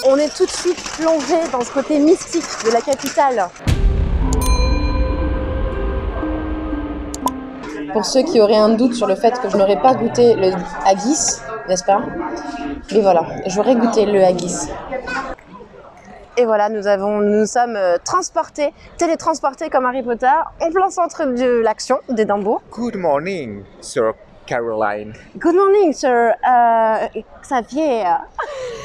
On est tout de suite plongé dans ce côté mystique de la capitale. Pour ceux qui auraient un doute sur le fait que je n'aurais pas goûté le haggis, n'est-ce pas? Mais voilà, j'aurais goûté le haggis. Et voilà, nous sommes télétransportés comme Harry Potter, en plein centre de l'action d'Édimbourg. Good morning, Sir Caroline. Good morning, Sir Xavier.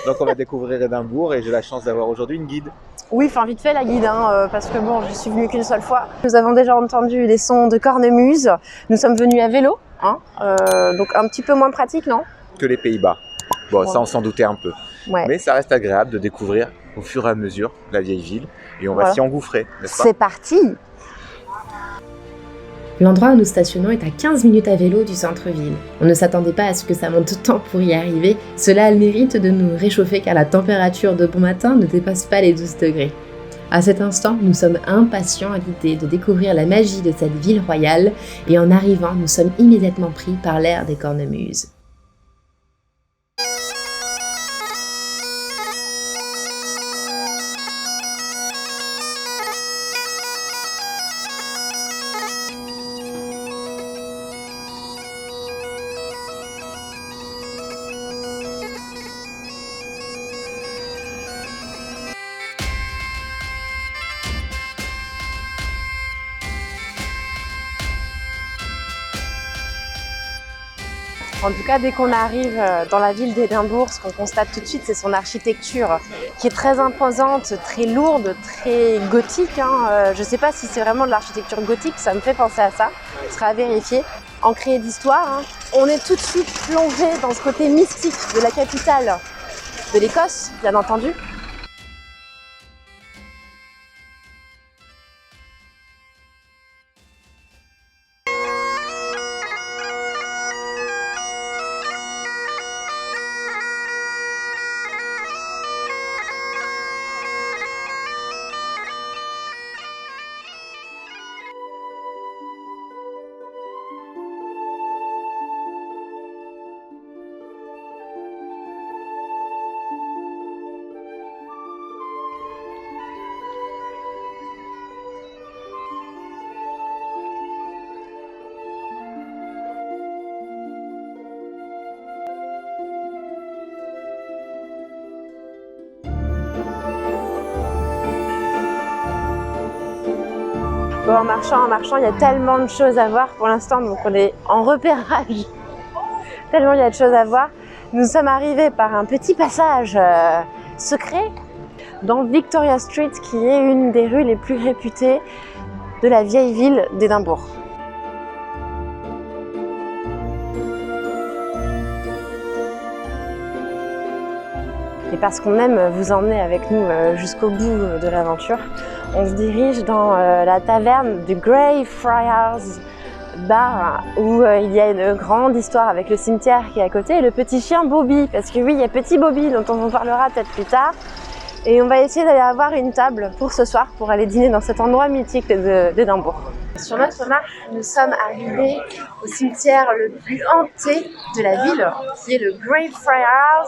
Donc on va découvrir Édimbourg et j'ai la chance d'avoir aujourd'hui une guide. Oui, enfin vite fait la guide, parce que bon, je suis venue qu'une seule fois. Nous avons déjà entendu les sons de cornemuse. Nous sommes venus à vélo, donc un petit peu moins pratique, non? Que les Pays-Bas. Bon, ouais. Ça on s'en doutait un peu. Ouais. Mais ça reste agréable de découvrir au fur et à mesure la vieille ville et on va s'y engouffrer, n'est-ce pas? C'est parti! L'endroit où nous stationnons est à 15 minutes à vélo du centre-ville. On ne s'attendait pas à ce que ça monte tant pour y arriver. Cela a le mérite de nous réchauffer car la température de bon matin ne dépasse pas les 12 degrés. À cet instant, nous sommes impatients à l'idée de découvrir la magie de cette ville royale et en arrivant, nous sommes immédiatement pris par l'air des cornemuses. En tout cas, dès qu'on arrive dans la ville d'Édimbourg, ce qu'on constate tout de suite, c'est son architecture qui est très imposante, très lourde, très gothique. Je ne sais pas si c'est vraiment de l'architecture gothique, ça me fait penser à ça. Ce sera à vérifier. Ancré d'histoire, on est tout de suite plongé dans ce côté mystique de la capitale de l'Écosse, bien entendu. Bon, en marchant, il y a tellement de choses à voir pour l'instant, donc on est en repérage. Tellement il y a de choses à voir. Nous sommes arrivés par un petit passage secret dans Victoria Street, qui est une des rues les plus réputées de la vieille ville d'Édimbourg. Et parce qu'on aime vous emmener avec nous jusqu'au bout de l'aventure, on se dirige dans la taverne du Greyfriars Bar, où il y a une grande histoire avec le cimetière qui est à côté et le petit chien Bobby, parce que oui, il y a petit Bobby dont on vous parlera peut-être plus tard. Et on va essayer d'aller avoir une table pour ce soir, pour aller dîner dans cet endroit mythique d'Édimbourg. Sur notre marche, nous sommes arrivés au cimetière le plus hanté de la ville, qui est le Greyfriars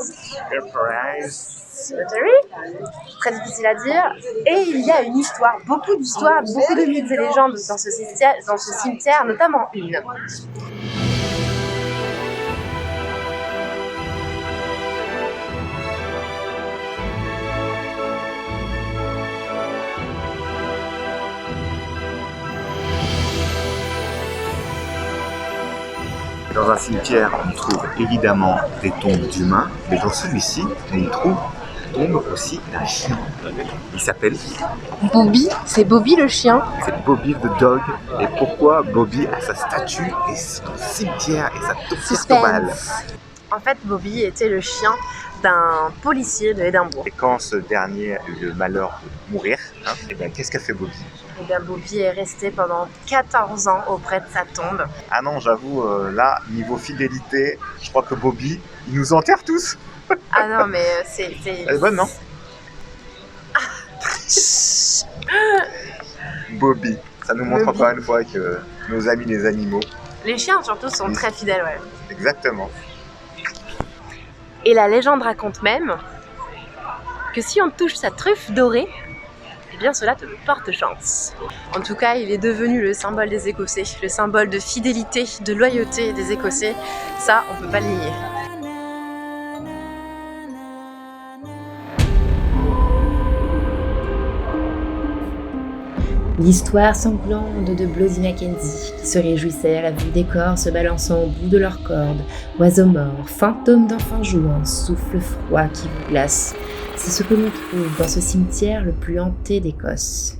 Cemetery. Très difficile à dire. Et il y a une histoire, beaucoup d'histoires, beaucoup de mythes et légendes dans ce cimetière, notamment une. Dans un cimetière, on trouve évidemment des tombes d'humains, mais dans celui-ci, on y trouve la tombe aussi d'un chien. Il s'appelle Bobby, c'est Bobby le chien. C'est Bobby the Dog. Et pourquoi Bobby a sa statue et son cimetière et sa tour tombale? En fait, Bobby était le chien d'un policier de Édimbourg. Et quand ce dernier a eu le malheur de mourir, et bien qu'est-ce qu'a fait Bobby? Eh bien, Bobby est resté pendant 14 ans auprès de sa tombe. Ah non, j'avoue, là, niveau fidélité, je crois que Bobby, il nous enterre tous. Ah non, mais c'est... Elle est bonne, non? Bobby, ça nous montre encore une fois que nos amis les animaux... Les chiens, surtout, sont très fidèles, ouais. Exactement. Et la légende raconte même que si on touche sa truffe dorée, eh bien cela te porte chance. En tout cas, il est devenu le symbole des Écossais, le symbole de fidélité, de loyauté des Écossais. Ça, on peut pas le nier. L'histoire sanglante de Bloody Mackenzie, qui se réjouissait à la vue des corps se balançant au bout de leurs cordes, oiseaux morts, fantômes d'enfants jouant, souffle froid qui vous glace. C'est ce que l'on trouve dans ce cimetière le plus hanté d'Écosse.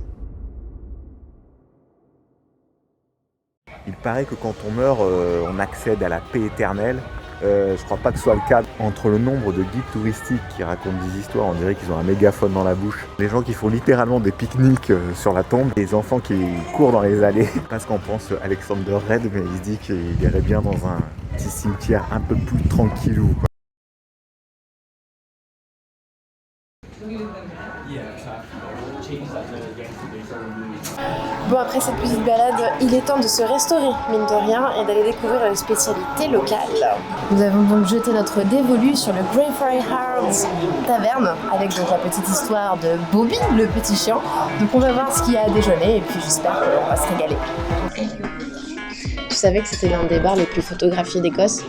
Il paraît que quand on meurt, on accède à la paix éternelle. Je crois pas que ce soit le cas. Entre le nombre de guides touristiques qui racontent des histoires, on dirait qu'ils ont un mégaphone dans la bouche. Les gens qui font littéralement des pique-niques sur la tombe. Les enfants qui courent dans les allées. Parce qu'on pense Alexander Red, mais il se dit qu'il irait bien dans un petit cimetière un peu plus tranquillou, quoi. Bon, après cette petite balade, il est temps de se restaurer, mine de rien, et d'aller découvrir les spécialités locales. Nous avons donc jeté notre dévolu sur le Greyfriars Taverne, avec donc la petite histoire de Bobby, le petit chien. Donc on va voir ce qu'il y a à déjeuner, et puis j'espère qu'on va se régaler. Tu savais que c'était l'un des bars les plus photographiés d'Écosse?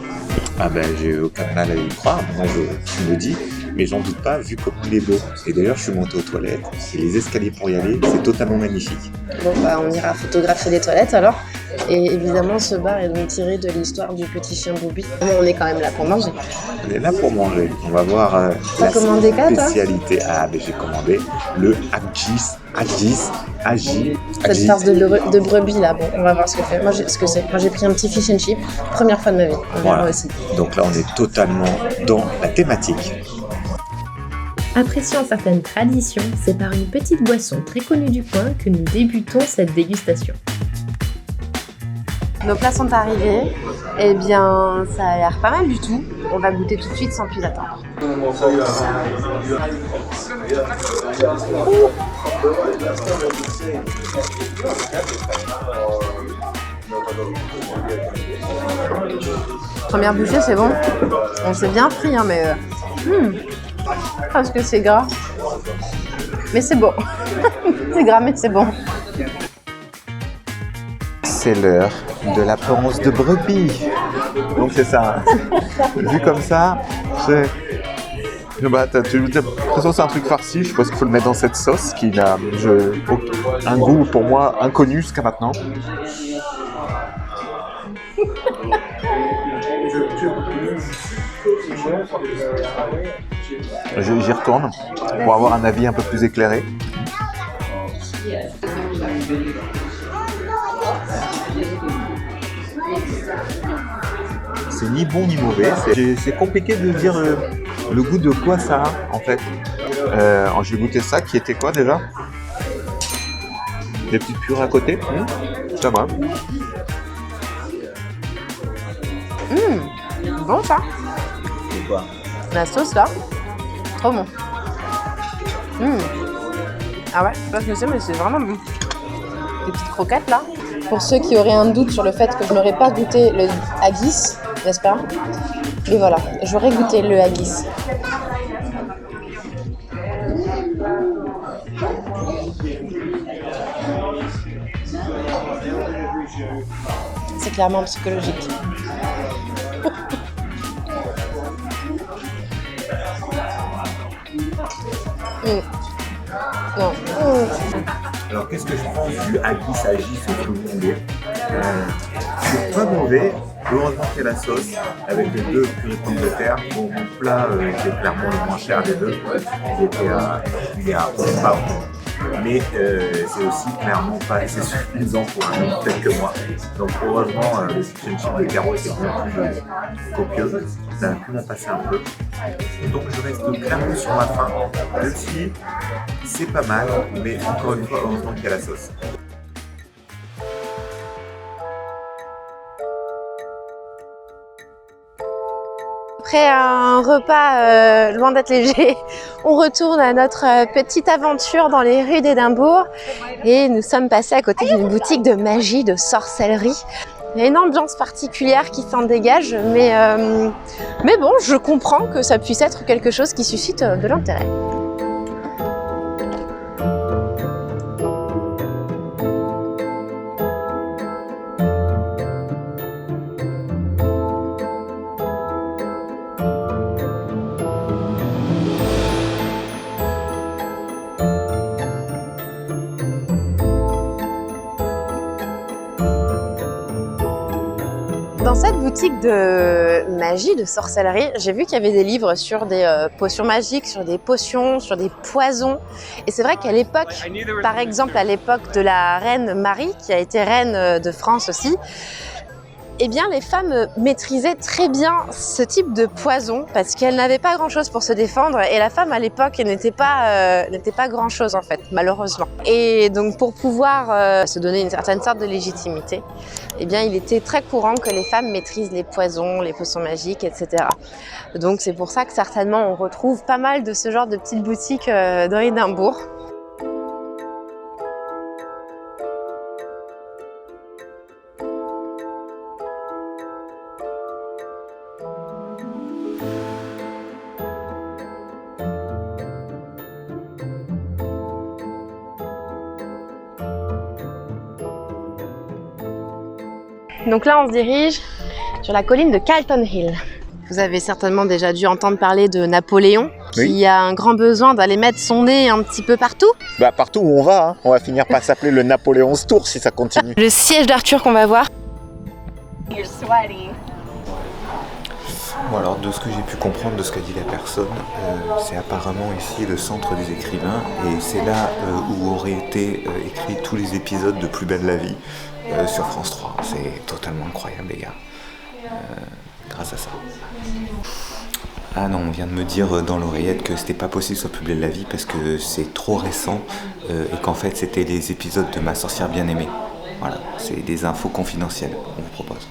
Ah ben j'ai aucun mal à y croire, moi je me dis, mais j'en doute pas vu comme il est beau. Et d'ailleurs je suis monté aux toilettes, et les escaliers pour y aller, c'est totalement magnifique. Bon bah on ira photographier les toilettes alors. Et évidemment ce bar est donc tiré de l'histoire du petit chien Bobby. On est quand même là pour manger. On est là pour manger, on va voir T'as commandé quoi, toi? Spécialité. Ah ben j'ai commandé le Haggis. Cette farce de brebis là, bon on va voir ce que c'est. Moi j'ai pris un petit fish and chip, première fois de ma vie, on verra aussi. Donc là on est totalement dans la thématique. Appréciant certaines traditions, c'est par une petite boisson très connue du coin que nous débutons cette dégustation. Nos plats sont arrivés, et bien ça a l'air pas mal du tout. On va goûter tout de suite sans plus attendre. Première bouchée, c'est bon. On s'est bien pris, hein, mais parce que c'est gras. Mais c'est bon. C'est gras, mais c'est bon. C'est l'heure de la panse de brebis. Donc c'est ça. Vu comme ça, c'est... Bah, de toute façon, c'est un truc farci. Je pense qu'il faut le mettre dans cette sauce qui a un goût pour moi inconnu jusqu'à maintenant. J'y retourne pour avoir un avis un peu plus éclairé. C'est ni bon ni mauvais. C'est compliqué de dire le goût de quoi ça a en fait. J'ai goûté ça qui était quoi déjà? Des petites purées à côté. Ça va. Bon ça. C'est quoi? La sauce là, trop bon. Ah ouais, je sais pas ce que c'est, mais c'est vraiment bon. Des petites croquettes là. Pour ceux qui auraient un doute sur le fait que je n'aurais pas goûté le haggis, n'est-ce pas? Et voilà, j'aurais goûté le haggis. C'est clairement psychologique. Non. Alors qu'est-ce que je pense du haggis au floumongué? C'est pas mauvais, heureusement qu'il y a la sauce avec les deux purées de pommes de terre. Bon, mon plat qui est clairement le moins cher des deux, il est à 11 £. Mais c'est aussi clairement pas assez suffisant pour un homme tel que moi. Donc heureusement, le fish and chip de carottes est beaucoup plus copieux. Ça a pu m'en passer un peu. Et donc je reste clairement sur ma faim. Même si c'est pas mal, mais encore une fois, heureusement qu'il y a la sauce. Après un repas loin d'être léger, on retourne à notre petite aventure dans les rues d'Édimbourg et nous sommes passés à côté d'une boutique de magie, de sorcellerie. Il y a une ambiance particulière qui s'en dégage, mais bon, je comprends que ça puisse être quelque chose qui suscite de l'intérêt. boutique de magie, de sorcellerie, j'ai vu qu'il y avait des livres sur des potions magiques, sur des potions, sur des poisons. Et c'est vrai qu'à l'époque, par exemple à l'époque de la reine Marie, qui a été reine de France aussi, eh bien les femmes maîtrisaient très bien ce type de poison parce qu'elles n'avaient pas grand-chose pour se défendre et la femme à l'époque n'était pas grand-chose en fait, malheureusement. Et donc pour pouvoir se donner une certaine sorte de légitimité, eh bien il était très courant que les femmes maîtrisent les poisons, les potions magiques, etc. Donc c'est pour ça que certainement on retrouve pas mal de ce genre de petites boutiques dans Édimbourg. Donc là, on se dirige sur la colline de Calton Hill. Vous avez certainement déjà dû entendre parler de Napoléon, qui a un grand besoin d'aller mettre son nez un petit peu partout. Bah partout où on va, hein. On va finir par s'appeler le Napoléon's Tour si ça continue. Le siège d'Arthur qu'on va voir. Bon, alors de ce que j'ai pu comprendre de ce qu'a dit la personne, c'est apparemment ici le centre des écrivains et c'est là où auraient été écrits tous les épisodes de Plus belle la vie sur France 3. C'est totalement incroyable les gars, grâce à ça. Ah non, on vient de me dire dans l'oreillette que c'était pas possible sur Plus belle la vie parce que c'est trop récent et qu'en fait c'était les épisodes de Ma sorcière bien-aimée. Voilà, c'est des infos confidentielles qu'on vous propose.